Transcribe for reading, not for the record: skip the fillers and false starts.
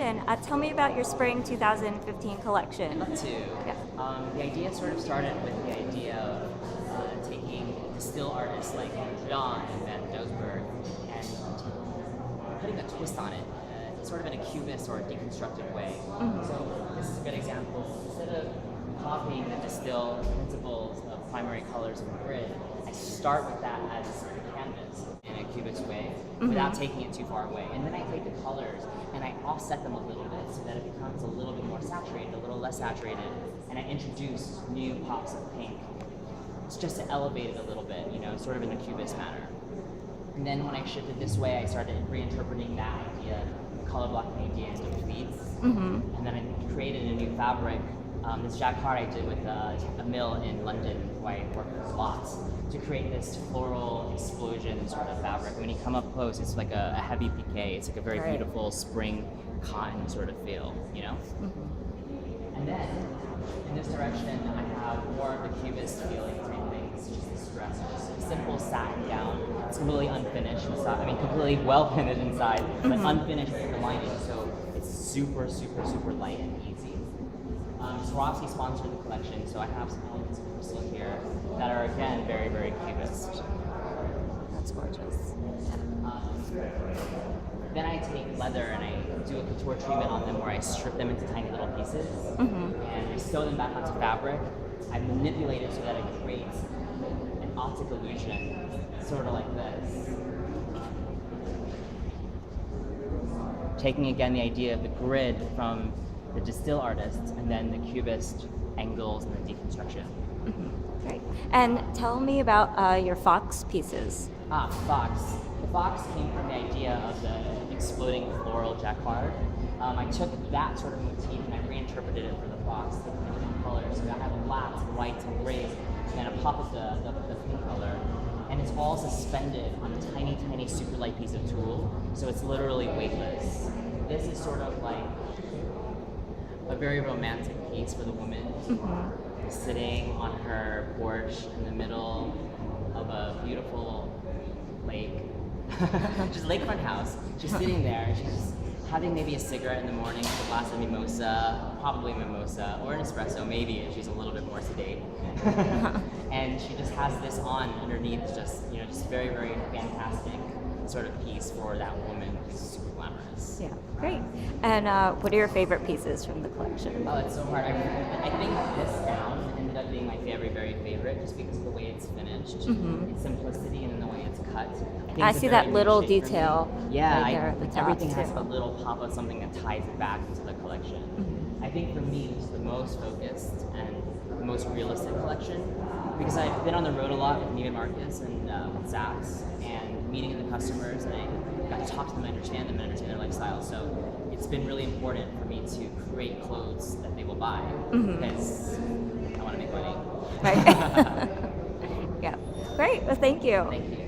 And tell me about your spring 2015 collection. Love to. Yeah. The idea sort of started with the idea of taking still artists like John and Van Doesburg and putting a twist on it, sort of in a cubist or a deconstructed way. So this is a good example. Instead of copying the distill principles of primary colors and grid, I start with that as the canvas in a cubist way without taking it too far away. And then I take the colors and I offset them a little bit so that it becomes a little bit more saturated, a little less saturated, and I introduce new pops of pink. It's just to elevate it a little bit, sort of in a cubist manner. And then when I shifted this way, I started reinterpreting that idea, the color blocking idea into pleats. And then I created a new fabric. This jacquard I did with a mill in London, where I worked with lots, to create this floral explosion sort of fabric. When you come up close, it's like a heavy piqué. It's like a very beautiful spring cotton sort of feel, And then, in this direction, I have more of the cubist feeling type things, just distress, just a simple satin gown. It's completely unfinished inside. I mean, completely well finished inside, but unfinished with the lining, so it's super, super, super light and easy. Swarovski sponsored the collection, so I have some elements of crystal here that are, again, very, very cubist. That's gorgeous. Then I take leather and I do a couture treatment on them where I strip them into tiny little pieces and I sew them back onto fabric. I manipulate it so that it creates an optic illusion, sort of like this. Taking again the idea of the grid from the distill artists and then the cubist angles and the deconstruction. Great. And tell me about your fox pieces. Fox. The fox came from the idea of the exploding floral jacquard. I took that sort of motif and I reinterpreted it for the fox in different colors. So I have blacks, whites, and grays, and then a pop of the pink color. And it's all suspended on a tiny, tiny, super light piece of tulle. So it's literally weightless. This is sort of like a very romantic piece for the woman, sitting on her porch in the middle of a beautiful lake. Just lakefront house. She's sitting there. She's having maybe a cigarette in the morning with a glass of mimosa, probably mimosa, or an espresso, maybe if she's a little bit more sedate. And she just has this on underneath, just very, very fantastic sort of piece for that woman who's super glamorous. Yeah, great. And what are your favorite pieces from the collection? Oh, it's so hard. I think this gown ended up being my very, very favorite just because of the way it's finished, its simplicity, and then the way it's cut. I see that little detail. Yeah, right there at the top, everything has too. a little pop of something that ties it back into the collection. I think for me, it's the most focused and the most realistic collection because I've been on the road a lot with Neiman Marcus and with Saks and meeting the customers, and I got to talk to them, understand them, and understand their lifestyle. So it's been really important for me to create clothes that they will buy because I want to make money. Right. Yeah. Great. Well, thank you. Thank you.